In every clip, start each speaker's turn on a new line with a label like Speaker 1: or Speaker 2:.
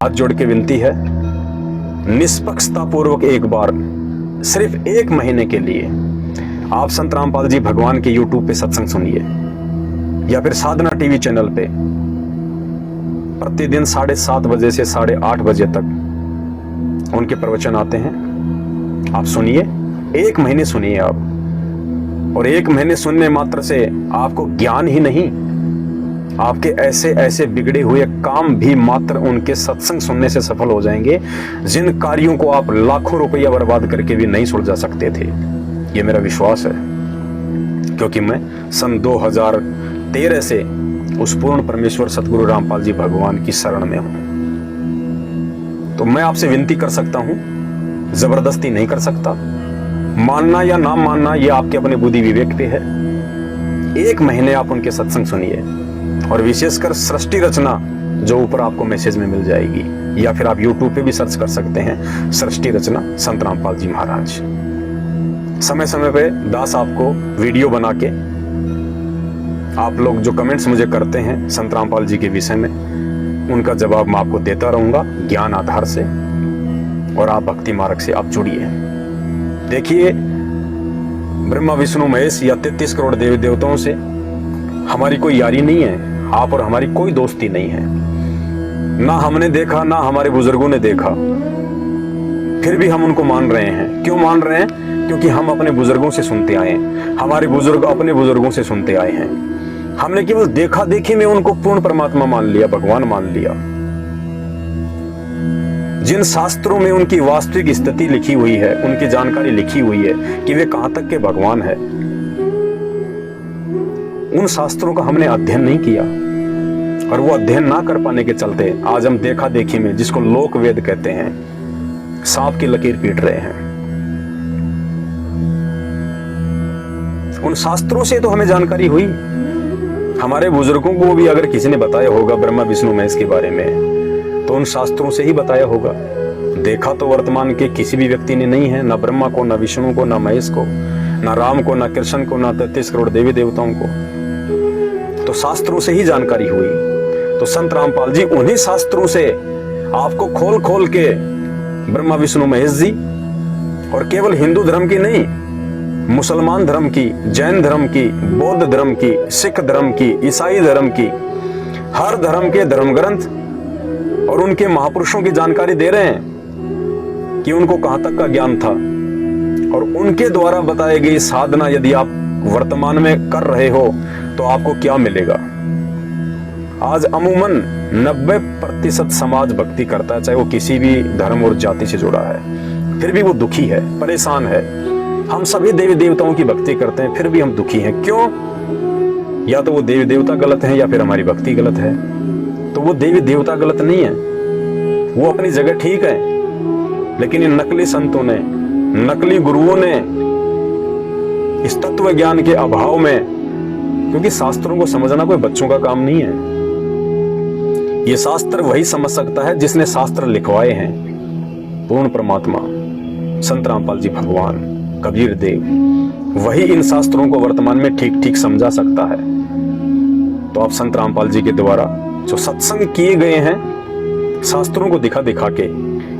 Speaker 1: हाथ जोड़ के विनती है, निष्पक्षता पूर्वक एक बार सिर्फ 1 महीने के लिए आप संत रामपाल जी भगवान के YouTube पे सत्संग सुनिए या फिर साधना टीवी चैनल पे प्रतिदिन 7:30 बजे से 8:30 बजे तक उनके प्रवचन आते हैं। आप सुनिए, 1 महीने सुनिए आप। और 1 महीने सुनने मात्र से आपको ज्ञान ही नहीं, आपके ऐसे ऐसे बिगड़े हुए काम भी मात्र उनके सत्संग सुनने से सफल हो जाएंगे, जिन कार्यों को आप लाखों रुपया बर्बाद करके भी नहीं सुलझा सकते थे। ये मेरा विश्वास है, क्योंकि मैं सन 2013 से उस पूर्ण परमेश्वर सतगुरु रामपाल जी भगवान की शरण में हूं। तो मैं आपसे विनती कर सकता हूं, जबरदस्ती नहीं कर सकता। मानना या ना मानना ये आपके अपने बुद्धि विवेक पे है। 1 महीने आप उनके सत्संग सुनिए, और विशेषकर सृष्टि रचना जो ऊपर आपको मैसेज में मिल जाएगी, या फिर आप YouTube पे भी सर्च कर सकते हैं, सृष्टि रचना संत रामपाल जी महाराज। समय समय पे दास आपको वीडियो बना के, आप लोग जो कमेंट्स मुझे करते हैं संत रामपाल जी के विषय में, उनका जवाब मैं आपको देता रहूंगा ज्ञान आधार से। और आप भक्ति मार्ग से आप जुड़िए। देखिए, ब्रह्मा विष्णु महेश या 33 करोड़ देवी देवताओं से हमारी कोई यारी नहीं है, आप और हमारी कोई दोस्ती नहीं है। ना हमने देखा, ना हमारे बुजुर्गों ने देखा, फिर भी हम उनको मान रहे हैं। क्यों मान रहे हैं? क्योंकि हम अपने बुजुर्गों से सुनते आए हैं, हमारे बुजुर्ग अपने बुजुर्गों से सुनते आए हैं। हमने केवल देखा देखी में उनको पूर्ण परमात्मा मान लिया, भगवान मान लिया। जिन शास्त्रों में उनकी वास्तविक स्थिति लिखी हुई है, उनकी जानकारी लिखी हुई है कि वे कहां तक के भगवान है, उन शास्त्रों का हमने अध्ययन नहीं किया। और वो अध्ययन ना कर पाने के चलते आज हम देखा देखी में, जिसको लोक वेद कहते हैं, सांप की लकीर पीट रहे हैं। उन शास्त्रों से तो हमें जानकारी हुई। हमारे बुजुर्गों को भी अगर किसी ने बताया होगा ब्रह्मा विष्णु महेश के बारे में, तो उन शास्त्रों से ही बताया होगा। देखा तो वर्तमान के किसी भी व्यक्ति ने नहीं है, ना ब्रह्मा को, ना विष्णु को, ना महेश को, ना राम को, ना कृष्ण को, ना 33 करोड़ देवी देवताओं को। तो शास्त्रों से ही जानकारी हुई। तो संत रामपाल जी उन्हीं शास्त्रों से आपको खोल खोल के ब्रह्मा विष्णु महेश जी, और केवल हिंदू धर्म की नहीं, मुसलमान धर्म की, जैन धर्म की, बौद्ध धर्म की, सिख धर्म की, ईसाई धर्म की, हर धर्म के धर्म ग्रंथ और उनके महापुरुषों की जानकारी दे रहे हैं कि उनको कहां तक का ज्ञान था। और उनके द्वारा बताई गई साधना यदि आप वर्तमान में कर रहे हो तो आपको क्या मिलेगा। आज अमूमन 90% समाज भक्ति करता है, चाहे वो किसी भी धर्म और जाति से जुड़ा है, फिर भी वो दुखी है, परेशान है। हम सभी देवी देवताओं की भक्ति करते हैं, फिर भी हम दुखी हैं। क्यों? या तो वो देवी देवता गलत है, या फिर हमारी भक्ति गलत है। तो वो देवी देवता गलत नहीं है, वो अपनी जगह ठीक है, लेकिन इन नकली संतों ने, नकली गुरुओं ने इस तत्व ज्ञान के अभाव में, क्योंकि शास्त्रों को समझना कोई बच्चों का काम नहीं है। ये शास्त्र वही समझ सकता है जिसने शास्त्र लिखवाए हैं। पूर्ण परमात्मा संत रामपाल जी भगवान, कबीर देव, वही इन शास्त्रों को वर्तमान में ठीक ठीक समझा सकता है। तो आप संत रामपाल जी के द्वारा जो सत्संग किए गए हैं, शास्त्रों को दिखा दिखा के,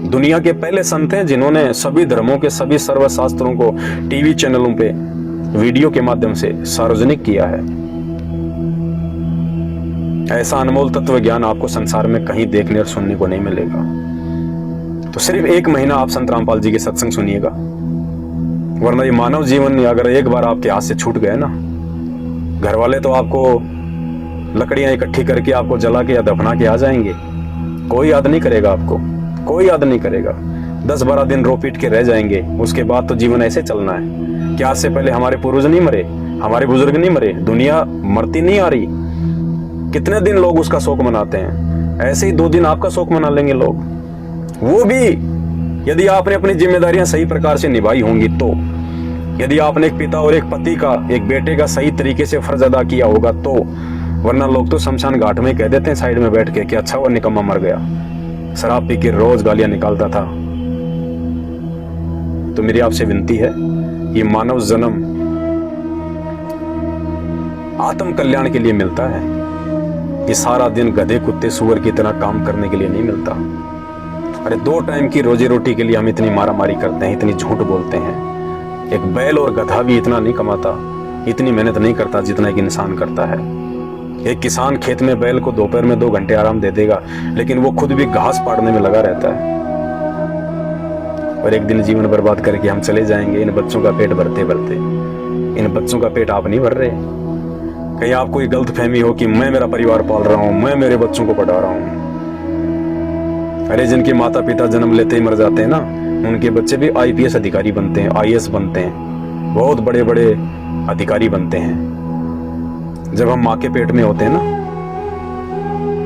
Speaker 1: दुनिया के पहले संत हैं जिन्होंने सभी धर्मों के सभी सर्वशास्त्रों को टीवी चैनलों पे वीडियो के माध्यम से सार्वजनिक किया है। ऐसा अनमोल तत्व ज्ञान आपको संसार में कहीं देखने और सुनने को नहीं मिलेगा। तो सिर्फ 1 महीना आप संत रामपाल जी के सत्संग सुनिएगा, वरना ये मानव जीवन अगर एक बार आपके हाथ से छूट गए ना, घर वाले तो आपको लकड़ियां इकट्ठी करके आपको जला के या दफना के आ जाएंगे। कोई याद नहीं करेगा आपको, कोई याद नहीं करेगा। 10-12 दिन रो पीट के रह जाएंगे। उसके बाद तो जीवन ऐसे चलना है कि आज से पहले हमारे पूर्वज नहीं मरे, हमारे बुजुर्ग नहीं मरे, दुनिया मरती नहीं आ रही। कितने दिन लोग उसका शोक मनाते हैं, ऐसे ही 2 दिन आपका शोक मना लेंगे लोग। वो भी यदि आपने अपनी जिम्मेदारियां सही प्रकार से निभाई होंगी तो, यदि आपने एक पिता और एक पति का, एक बेटे का सही तरीके से फर्ज अदा किया होगा तो। वरना लोग तो शमशान घाट में कह देते हैं साइड में बैठ के कि अच्छा वो निकम्मा मर गया, शराब पी के रोज गालियां निकालता था। तो मेरी आपसे विनती है, ये मानव जन्म आत्म कल्याण के लिए मिलता है। ये सारा दिन गधे कुत्ते सुअर की तरह काम करने के लिए नहीं मिलता। अरे 2 टाइम की रोजी रोटी के लिए हम इतनी मारामारी करते हैं, इतनी झूठ बोलते हैं। एक बैल और गधा भी इतना नहीं कमाता, इतनी मेहनत नहीं करता जितना एक इंसान करता है। एक किसान खेत में बैल को दोपहर में 2 घंटे आराम दे देगा, लेकिन वो खुद भी घास पाड़ने में लगा रहता है। और एक दिन जीवन बर्बाद करके हम चले जाएंगे, इन बच्चों का पेट भरते भरते। इन बच्चों का पेट आप नहीं भर रहे। कहीं आपको ये गलत फहमी हो कि मैं मेरा परिवार पाल रहा हूं, मैं मेरे बच्चों को पढ़ा रहा हूं। अरे जिनके माता पिता जन्म लेते ही मर जाते हैं ना, उनके बच्चे भी IPS अधिकारी बनते हैं, IAS बनते हैं, बहुत बड़े बड़े अधिकारी बनते हैं। जब हम माँ के पेट में होते हैं ना,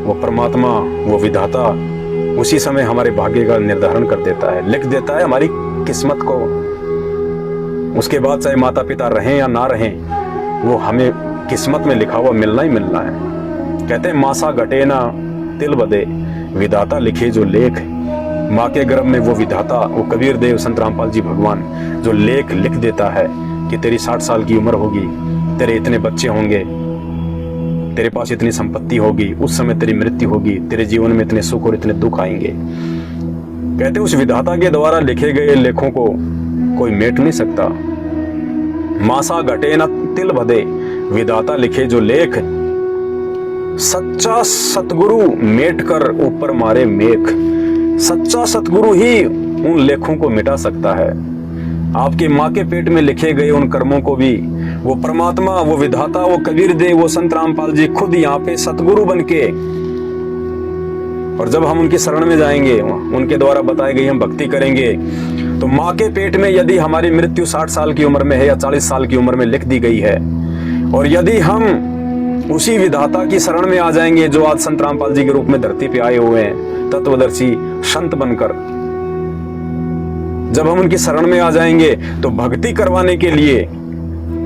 Speaker 1: वो परमात्मा, वो विधाता उसी समय हमारे भाग्य का निर्धारण कर देता है, लिख देता है हमारी किस्मत को। उसके बाद चाहे माता पिता रहें या ना रहें, वो हमें किस्मत में लिखा हुआ मिलना ही मिलना है। कहते हैं मासा घटे ना तिल बदे, विधाता लिखे जो लेख। माँ के गर्भ में वो विधाता, वो कबीर देव, संत रामपाल जी भगवान जो लेख लिख देता है कि तेरी 60 साल की उम्र होगी, तेरे इतने बच्चे होंगे, तेरे पास इतनी संपत्ति होगी, उस समय तेरी मृत्यु होगी, तेरे जीवन में इतने सुख और इतने दुख आएंगे। कहते उस विधाता के द्वारा लिखे गए लेखों को कोई मेट नहीं सकता। मासा घटे ना तिल बदे, विधाता लिखे जो लेख। सच्चा सतगुरु मेट कर ऊपर मारे मेख। सच्चा सतगुरु ही उन लेखों को मिटा सकता है। आपके माँ के पेट में लिखे गए उन कर्मों को भी वो परमात्मा, वो विधाता, वो कबीर देव, वो संत रामपाल जी खुद यहाँ पे सतगुरु बनके, और जब हम उनकी शरण में जाएंगे, उनके द्वारा बताई गई हम भक्ति करेंगे, तो माँ के पेट में यदि हमारी मृत्यु 60 साल की उम्र में है या 40 साल की उम्र में लिख दी गई है, और यदि हम उसी विधाता की शरण में आ जाएंगे जो आज संत रामपाल जी के रूप में धरती पे आए हुए हैं, तत्वदर्शी संत बनकर, जब हम उनकी शरण में आ जाएंगे तो भक्ति करवाने के लिए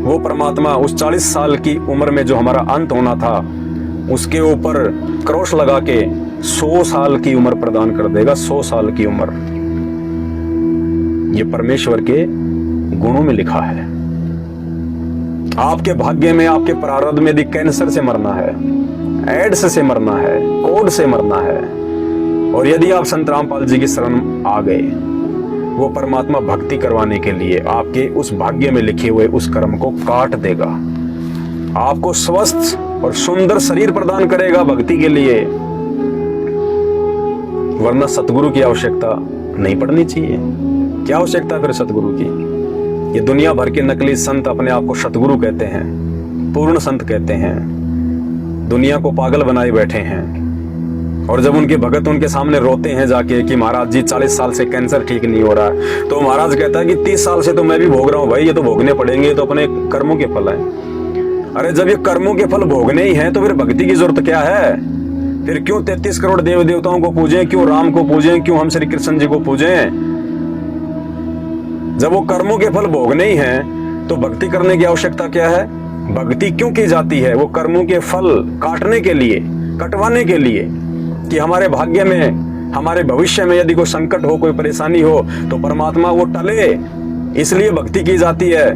Speaker 1: वो परमात्मा उस 40 साल की उम्र में जो हमारा अंत होना था, उसके ऊपर क्रॉस लगा के 100 साल की उम्र प्रदान कर देगा। 100 साल की उम्र, ये परमेश्वर के गुणों में लिखा है। आपके भाग्य में, आपके प्रारब्ध में यदि कैंसर से मरना है, एड्स से मरना है, कोढ़ से मरना है, और यदि आप संत रामपाल जी की शरण आ गए, वो परमात्मा भक्ति करवाने के लिए आपके उस भाग्य में लिखे हुए उस कर्म को काट देगा। आपको स्वस्थ और सुंदर शरीर प्रदान करेगा भक्ति के लिए। वरना सतगुरु की आवश्यकता नहीं पड़नी चाहिए। क्या आवश्यकता फिर सतगुरु की? ये दुनिया भर के नकली संत अपने आप को सतगुरु कहते हैं, पूर्ण संत कहते हैं, दुनिया को पागल बनाए बैठे हैं। और जब उनके भगत उनके सामने रोते हैं जाके कि महाराज जी 40 साल से कैंसर ठीक नहीं हो रहा है, तो महाराज कहता है कि 30 साल से तो मैं भी भोग रहा हूं भाई, ये तो भोगने पड़ेंगे, ये तो अपने कर्मों के फल हैं। अरे जब ये कर्मों के फल भोगने ही हैं तो फिर भक्ति की जरूरत क्या है? फिर क्यों 33 करोड़ देव देवताओं को पूजें, क्यों राम को पूजें, क्यों हम श्री कृष्ण जी को पूजें? जब वो कर्मों के फल भोगने ही हैं तो भक्ति करने की आवश्यकता क्या है? भक्ति क्यों की जाती है? वो कर्मों के फल काटने के लिए, कटवाने के लिए, कि हमारे भाग्य में, हमारे भविष्य में यदि कोई संकट हो, कोई परेशानी हो, तो परमात्मा वो टले, इसलिए भक्ति की जाती है।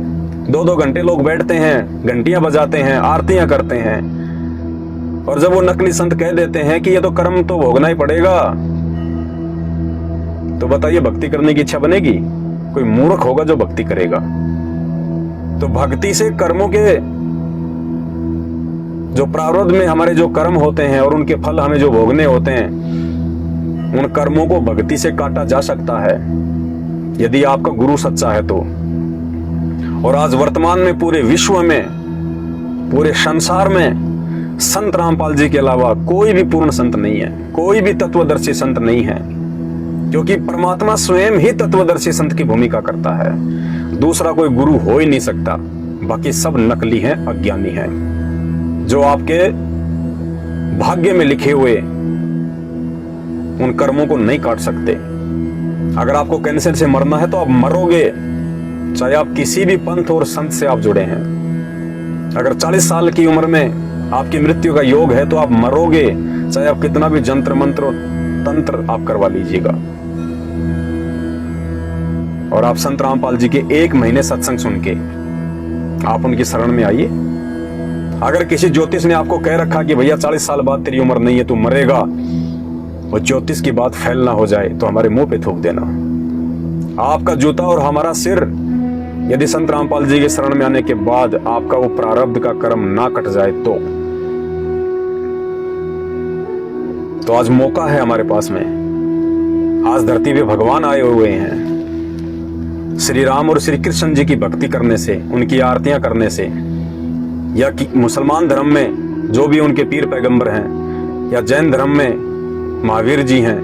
Speaker 1: 2-2 घंटे लोग बैठते हैं, घंटियां बजाते हैं, आरतियां करते हैं, और जब वो नकली संत कह देते हैं कि ये तो कर्म तो भोगना ही पड़ेगा, तो बताइए भक्ति करने की इच्छा बनेगी? कोई मूर्ख होगा जो भक्ति करेगा। तो भक्ति से कर्मों के जो प्रारब्ध में हमारे जो कर्म होते हैं और उनके फल हमें जो भोगने होते हैं, उन कर्मों को भक्ति से काटा जा सकता है यदि आपका गुरु सच्चा है तो। और आज वर्तमान में पूरे विश्व में, पूरे संसार में संत रामपाल जी के अलावा कोई भी पूर्ण संत नहीं है, कोई भी तत्वदर्शी संत नहीं है, क्योंकि परमात्मा स्वयं ही तत्वदर्शी संत की भूमिका करता है। दूसरा कोई गुरु हो ही नहीं सकता। बाकी सब नकली हैं, अज्ञानी हैं, जो आपके भाग्य में लिखे हुए उन कर्मों को नहीं काट सकते। अगर आपको कैंसर से मरना है तो आप मरोगे, चाहे आप किसी भी पंथ और संत से आप जुड़े हैं। अगर 40 साल की उम्र में आपकी मृत्यु का योग है तो आप मरोगे, चाहे आप कितना भी जंत्र मंत्र और तंत्र आप करवा लीजिएगा। और आप संत रामपाल जी के 1 महीने सत्संग सुन के आप उनकी शरण में आइए। अगर किसी ज्योतिष ने आपको कह रखा कि भैया 40 साल बाद तेरी उम्र नहीं है, तू मरेगा, और ज्योतिष की बात फैल ना हो जाए तो हमारे मुंह पे थूक देना। आपका जूता और हमारा सिर यदि संत रामपाल जी के शरण में आने के बाद आपका वो प्रारब्ध का कर्म ना कट जाए तो आज मौका है हमारे पास में। आज धरती पे भगवान आए हुए हैं। श्री राम और श्री कृष्ण जी की भक्ति करने से, उनकी आरतियां करने से, या कि मुसलमान धर्म में जो भी उनके पीर पैगंबर हैं, या जैन धर्म में महावीर जी हैं,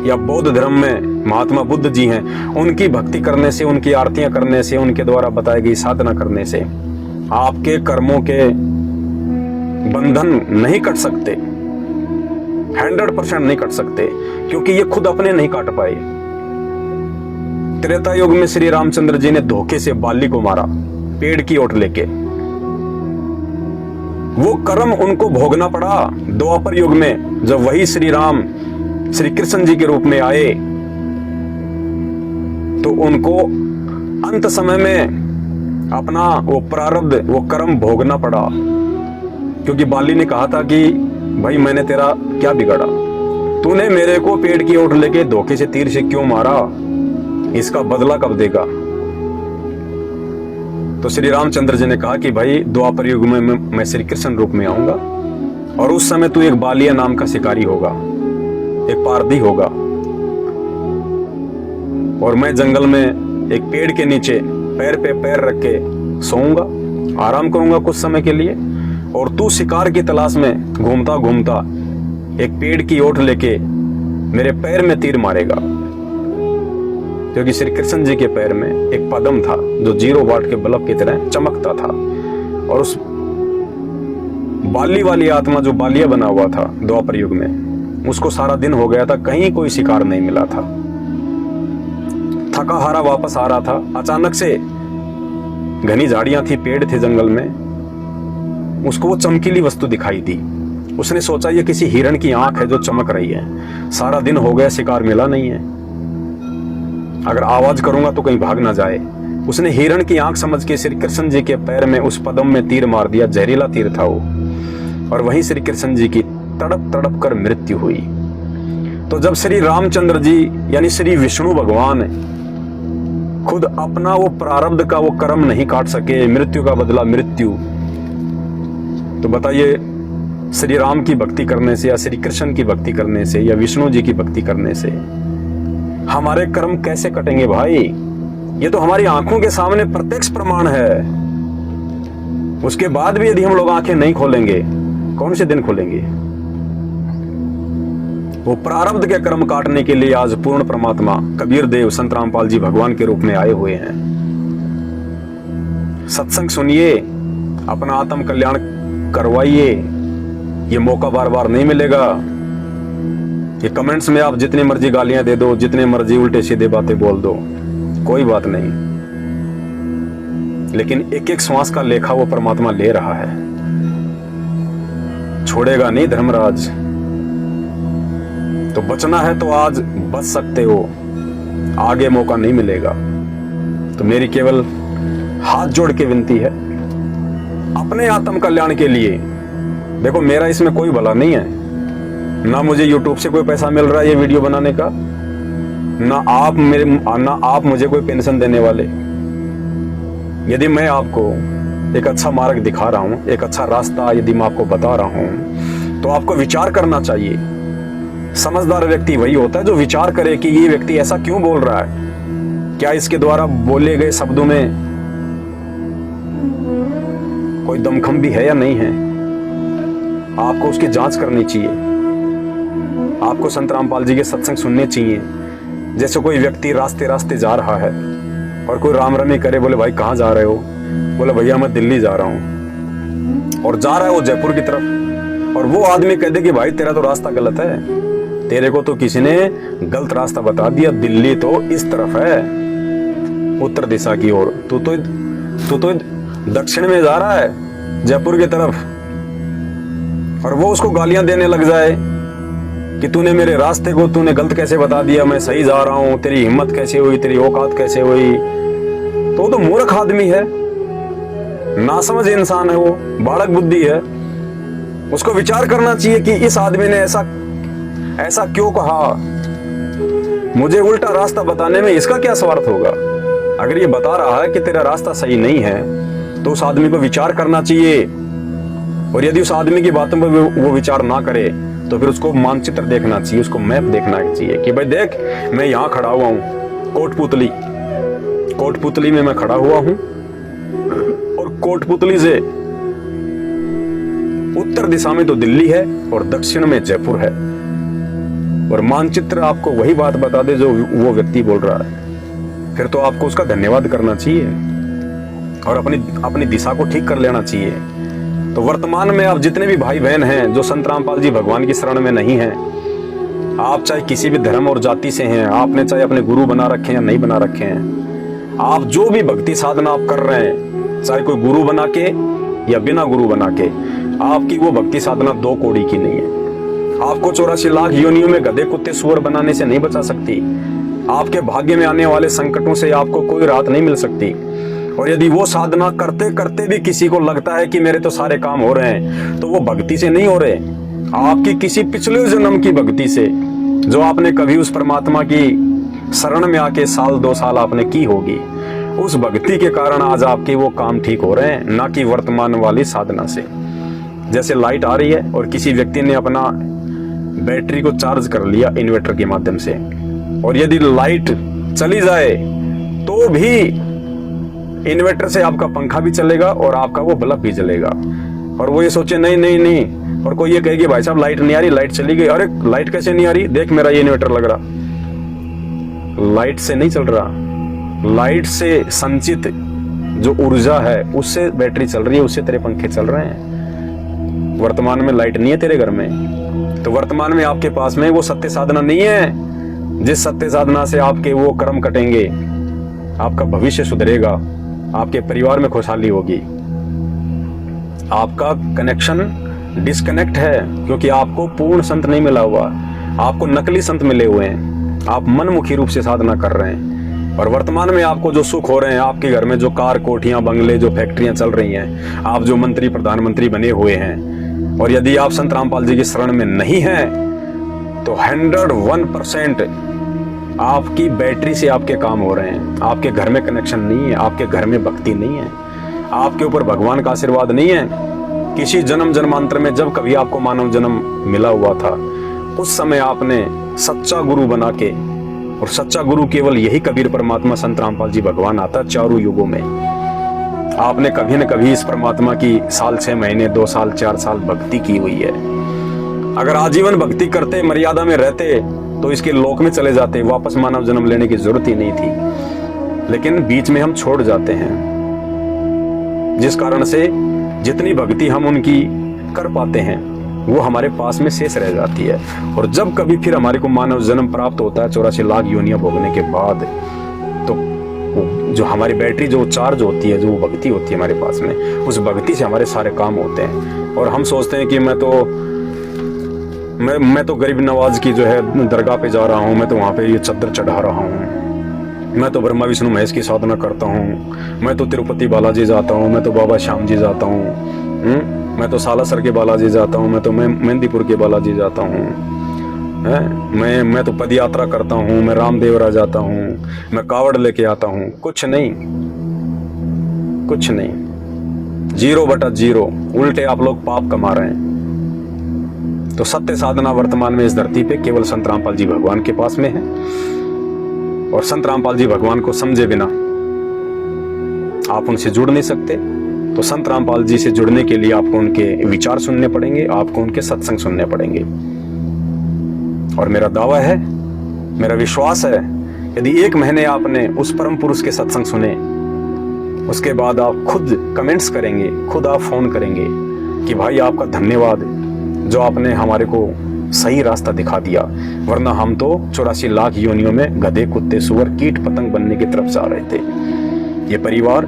Speaker 1: या बौद्ध धर्म में महात्मा बुद्ध जी हैं, उनकी भक्ति करने से, उनकी आरतियां करने से, उनके द्वारा बताई गई साधना करने से आपके कर्मों के बंधन नहीं कट सकते, 100% नहीं कट सकते, क्योंकि ये खुद अपने नहीं काट पाए। त्रेता युग में श्री रामचंद्र जी ने धोखे से बाली को मारा, पेड़ की ओट लेके। वो कर्म उनको भोगना पड़ा। द्वापर युग में जब वही श्री राम श्री कृष्ण जी के रूप में आए तो उनको अंत समय में अपना वो प्रारब्ध, वो कर्म भोगना पड़ा, क्योंकि बाली ने कहा था कि भाई मैंने तेरा क्या बिगाड़ा, तूने मेरे को पेड़ की ओट लेके धोखे से तीर से क्यों मारा, इसका बदला कब देगा। तो श्री रामचंद्र जी ने कहा कि भाई द्वापर युग में मैं श्री कृष्ण रूप में आऊंगा और उस समय तू एक बालिया नाम का शिकारी होगा, एक पारधी होगा, और मैं जंगल में एक पेड़ के नीचे पैर पे पैर रख के सोऊंगा, आराम करूंगा कुछ समय के लिए, और तू शिकार की तलाश में घूमता घूमता एक पेड़ की ओट लेके मेरे पैर में तीर मारेगा। क्योंकि श्री कृष्ण जी के पैर में एक पद्म था जो 0 वाट के बल्ब की तरह चमकता था, और उस बाली वाली आत्मा जो बालिया बना हुआ था द्वापर युग में, उसको सारा दिन हो गया था, कहीं कोई शिकार नहीं मिला था। थका हारा वापस आ रहा था, अचानक से घनी झाड़ियां थी, पेड़ थे जंगल में, उसको वो चमकीली वस्तु दिखाई दी। उसने सोचा ये किसी हिरण की आंख है जो चमक रही है, सारा दिन हो गया शिकार मिला नहीं है, अगर आवाज करूंगा तो कहीं भाग ना जाए। उसने हिरण की आंख समझ के श्री कृष्ण जी के पैर में उस पद्म में तीर मार दिया, जहरीला तीर था वो, और वहीं श्री कृष्ण जी की तड़प तड़प कर मृत्यु हुई। तो जब श्री रामचंद्र जी यानी श्री विष्णु भगवान खुद अपना वो प्रारब्ध का वो कर्म नहीं काट सके, मृत्यु का बदला मृत्यु, तो बताइए श्री राम की भक्ति करने से, या श्री कृष्ण की भक्ति करने से, या विष्णु जी की भक्ति करने से हमारे कर्म कैसे कटेंगे भाई। ये तो हमारी आंखों के सामने प्रत्यक्ष प्रमाण है। उसके बाद भी यदि हम लोग आंखें नहीं खोलेंगे, कौन से दिन खोलेंगे। वो प्रारब्ध के कर्म काटने के लिए आज पूर्ण परमात्मा कबीर देव संत रामपाल जी भगवान के रूप में आए हुए हैं। सत्संग सुनिए, अपना आत्म कल्याण करवाइए, ये मौका बार बार नहीं मिलेगा। ये कमेंट्स में आप जितनी मर्जी गालियां दे दो, जितने मर्जी उल्टे सीधे बातें बोल दो, कोई बात नहीं, लेकिन एक एक श्वास का लेखा वो परमात्मा ले रहा है, छोड़ेगा नहीं धर्मराज। तो बचना है तो आज बच सकते हो, आगे मौका नहीं मिलेगा। तो मेरी केवल हाथ जोड़ के विनती है अपने आत्म कल्याण के लिए। देखो मेरा इसमें कोई भला नहीं है, ना मुझे YouTube से कोई पैसा मिल रहा है ये वीडियो बनाने का, ना आप मुझे कोई पेंशन देने वाले। यदि मैं आपको एक अच्छा मार्ग दिखा रहा हूं, एक अच्छा रास्ता यदि मैं आपको बता रहा हूं, तो आपको विचार करना चाहिए। समझदार व्यक्ति वही होता है जो विचार करे कि ये व्यक्ति ऐसा क्यों बोल रहा है, क्या इसके द्वारा बोले गए शब्दों में कोई दमखम भी है या नहीं है। आपको उसकी जांच करनी चाहिए, आपको संत रामपाल जी के सत्संग सुनने चाहिए। जैसे कोई व्यक्ति रास्ते रास्ते जा रहा है और कोई राम रमी करे, बोले भाई कहाँ जा रहे हो, बोले भैया मैं दिल्ली जा रहा हूँ, और जा रहा है वो जयपुर की तरफ, और वो आदमी कह दे कि भाई तेरा तो रास्ता गलत है, तेरे को तो किसी ने गलत रास्ता बता दिया, दिल्ली तो इस तरफ है उत्तर दिशा की ओर, तू तो दक्षिण में जा रहा है जयपुर की तरफ, और वो उसको गालियां देने लग जाए कि तूने मेरे रास्ते को तूने गलत कैसे बता दिया, मैं सही जा रहा हूं, तेरी हिम्मत कैसे हुई, तेरी औकात कैसे हुई। तो वो तो मूर्ख आदमी है, नासमझ इंसान है, वो बालक बुद्धि है। उसको विचार करना चाहिए कि इस आदमी ने ऐसा ऐसा क्यों कहा, मुझे उल्टा रास्ता बताने में इसका क्या स्वार्थ होगा। अगर ये बता रहा है कि तेरा रास्ता सही नहीं है तो उस आदमी को विचार करना चाहिए, और यदि उस आदमी की बातों पर वो विचार ना करे तो फिर उसको मानचित्र देखना चाहिए, उसको मैप देखना चाहिए कि भाई देख मैं यहाँ खड़ा हुआ हूँ कोटपुतली में मैं खड़ा हुआ हूँ, और कोटपुतली से उत्तर दिशा में तो दिल्ली है और दक्षिण में जयपुर है, और मानचित्र आपको वही बात बता दे जो वो व्यक्ति बोल रहा है, फिर तो आपको उसका धन्यवाद करना चाहिए और अपनी दिशा को ठीक कर लेना चाहिए। तो वर्तमान में आप जितने भी भाई बहन हैं जो संत रामपाल जी भगवान की शरण में नहीं हैं, आप चाहे किसी भी धर्म और जाति से हैं, आपने चाहे अपने गुरु बना रखे हैं या नहीं बना रखे हैं, आप जो भी भक्ति साधना आप कर रहे हैं, चाहे कोई गुरु बना के या बिना गुरु बना के, आपकी वो भक्ति साधना दो कौड़ी की नहीं है। आपको 84 लाख योनियों में गधे कुत्ते सुअर बनाने से नहीं बचा सकती। आपके भाग्य में आने वाले संकटों से आपको कोई राहत नहीं मिल सकती। और यदि वो साधना करते करते भी किसी को लगता है कि मेरे तो सारे काम हो रहे हैं, तो वो भक्ति से नहीं हो रहे, आपकी किसी पिछले जन्म की भक्ति से, जो आपने कभी उस परमात्मा की शरण में आके 1-2 साल आपने की होगी, उस भक्ति के कारण आज आपके वो काम ठीक हो रहे हैं, ना कि वर्तमान वाली साधना से। जैसे लाइट आ रही है और किसी व्यक्ति ने अपना बैटरी को चार्ज कर लिया इन्वर्टर के माध्यम से, और यदि लाइट चली जाए तो भी इन्वर्टर से आपका पंखा भी चलेगा और आपका वो बल्ब भी जलेगा, और वो ये सोचे नहीं नहीं नहीं, और कोई ये कहेगी भाई साहब लाइट नहीं आ रही, लाइट चली गई, अरे लाइट कैसे नहीं आ रही, देख मेरा ये इन्वर्टर लग रहा। लाइट से नहीं चल रहा, लाइट से संचित जो ऊर्जा है उससे बैटरी चल रही है, उससे तेरे पंखे चल रहे हैं। वर्तमान में लाइट नहीं है तेरे घर में, तो वर्तमान में आपके पास में वो सत्य साधना नहीं है जिस सत्य साधना से आपके वो कर्म कटेंगे, आपका भविष्य सुधरेगा, आपके परिवार में खुशहाली होगी। आपका कनेक्शन डिस्कनेक्ट है क्योंकि आपको पूर्ण संत नहीं मिला हुआ, आपको नकली संत मिले हुए हैं, आप मनमुखी रूप से साधना कर रहे हैं। और वर्तमान में आपको जो सुख हो रहे हैं, आपके घर में जो कार कोठियां बंगले जो फैक्ट्रियां चल रही हैं, आप जो मंत्री प्रधानमंत्री बने हुए हैं, और यदि आप संत रामपाल जी की शरण में नहीं हैं तो 101% आपकी बैटरी से आपके काम हो रहे हैं। आपके घर में कनेक्शन नहीं है, आपके घर में भक्ति नहीं है, आपके ऊपर भगवान का आशीर्वाद नहीं है। किसी जन्म जन्मांतर में जब कभी आपको मानव जन्म मिला हुआ था, उस समय आपने सच्चा गुरु बना के, और सच्चा गुरु केवल यही कबीर परमात्मा संत रामपाल जी भगवान आता चारों युगों में। आपने कभी न कभी इस परमात्मा की साल 6 महीने 2 साल 4 साल भक्ति की हुई है। अगर आजीवन भक्ति करते, मर्यादा में रहते, तो इसके लोक में चले जाते, वापस मानव जन्म लेने की जरूरत ही नहीं थी। लेकिन बीच में हम छोड़ जाते हैं, जिस कारण से जितनी भक्ति हम उनकी कर पाते हैं वो हमारे पास में शेष रह जाती है। और जब कभी फिर हमारे को मानव जन्म प्राप्त होता है 84 लाख योनियां भोगने के बाद, तो जो हमारी बैटरी जो चार्ज होती है, जो भक्ति होती है हमारे पास में, उस भक्ति से हमारे सारे काम होते हैं। और हम सोचते हैं कि मैं तो गरीब नवाज की जो है दरगाह पे जा रहा हूँ, मैं तो वहाँ पे ये चद्दर चढ़ा रहा हूँ, मैं तो ब्रह्मा विष्णु महेश की साधना करता हूँ, मैं तो तिरुपति बालाजी जाता हूँ, मैं तो बाबा श्याम जी जाता हूँ, मैं तो सालासर के बालाजी जाता हूँ, मैं तो मेहंदीपुर के बालाजी जाता हूँ, मैं तो पद यात्रा करता हूँ, मैं रामदेवरा जाता हूँ, मैं कावड़ लेके आता हूँ। कुछ नहीं, कुछ नहीं, 0/0, उल्टे आप लोग पाप कमा रहे हैं। तो सत्य साधना वर्तमान में इस धरती पे केवल संत रामपाल जी भगवान के पास में है, और संत रामपाल जी भगवान को समझे बिना आप उनसे जुड़ नहीं सकते। तो संत रामपाल जी से जुड़ने के लिए आपको उनके विचार सुनने पड़ेंगे, आपको उनके सत्संग सुनने पड़ेंगे। और मेरा दावा है, मेरा विश्वास है, यदि 1 महीने आपने उस परम पुरुष के सत्संग सुने, उसके बाद आप खुद कमेंट्स करेंगे, खुद आप फोन करेंगे कि भाई आपका धन्यवाद जो आपने हमारे को सही रास्ता दिखा दिया, वरना हम तो 84 लाख योनियों में गधे कुत्ते सुअर कीट पतंग बनने की तरफ जा रहे थे। ये परिवार,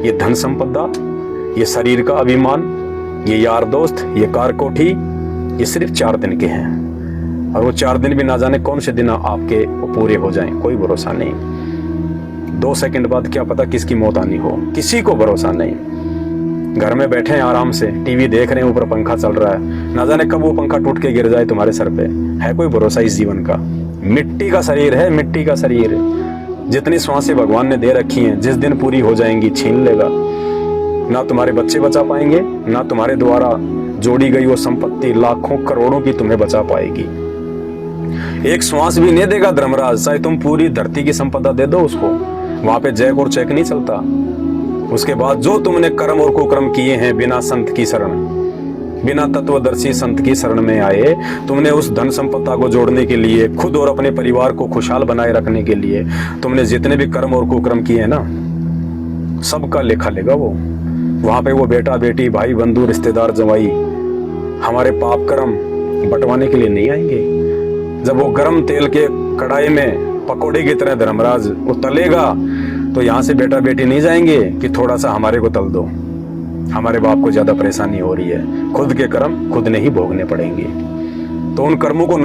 Speaker 1: ये धन संपदा, ये शरीर का अभिमान, ये यार दोस्त, ये कार कोठी, ये सिर्फ 4 दिन के हैं, और वो 4 दिन भी ना जाने कौन से दिन आपके पूरे हो जाएं, कोई भरोसा नहीं। 2 सेकंड बाद क्या पता किसकी मौत आनी हो, किसी को भरोसा नहीं। घर में बैठे हैं आराम से, टीवी देख रहे हैं, ऊपर पंखा चल रहा है, ना जाने कब वो पंखा टूट के गिर जाए तुम्हारे सर पे। है कोई भरोसा इस जीवन का? मिट्टी का शरीर है, मिट्टी का शरीर। जितनी सांसें भगवान ने दे रखी हैं, जिस दिन पूरी हो जाएंगी छीन लेगा। ना तुम्हारे बच्चे बचा पाएंगे, ना तुम्हारे द्वारा जोड़ी गई वो संपत्ति लाखों करोड़ों की तुम्हें बचा पाएगी। एक श्वास भी नहीं देगा धर्मराज, चाहे तुम पूरी धरती की संपदा दे दो उसको, वहां पे जैक और चेक नहीं चलता। उसके बाद जो तुमने कर्म और कुकर्म किए हैं बिना संत की शरण, बिना तत्वदर्शी संत की शरण में आए, तुमने उस धन संपदा को जोड़ने के लिए, खुद और अपने परिवार को खुशहाल बनाए रखने के लिए तुमने जितने भी कर्म और कुकर्म किए हैं ना, सबका लेखा लेगा वो। वहां पे वो बेटा बेटी भाई बंधु रिश्तेदार जवाई हमारे पाप कर्म बंटवाने के लिए नहीं आएंगे। जब वो गरम तेल के कढ़ाई में पकोड़े की तरह धर्मराज वो तलेगा, तो यहाँ से बेटा बेटी नहीं जाएंगे कि थोड़ा सा हमारे को तल दो, हमारे बाप को ज्यादा परेशानी हो रही है। खुद के कर्म खुद ने ही भोगने पड़ेंगे। तो उन कर्मों को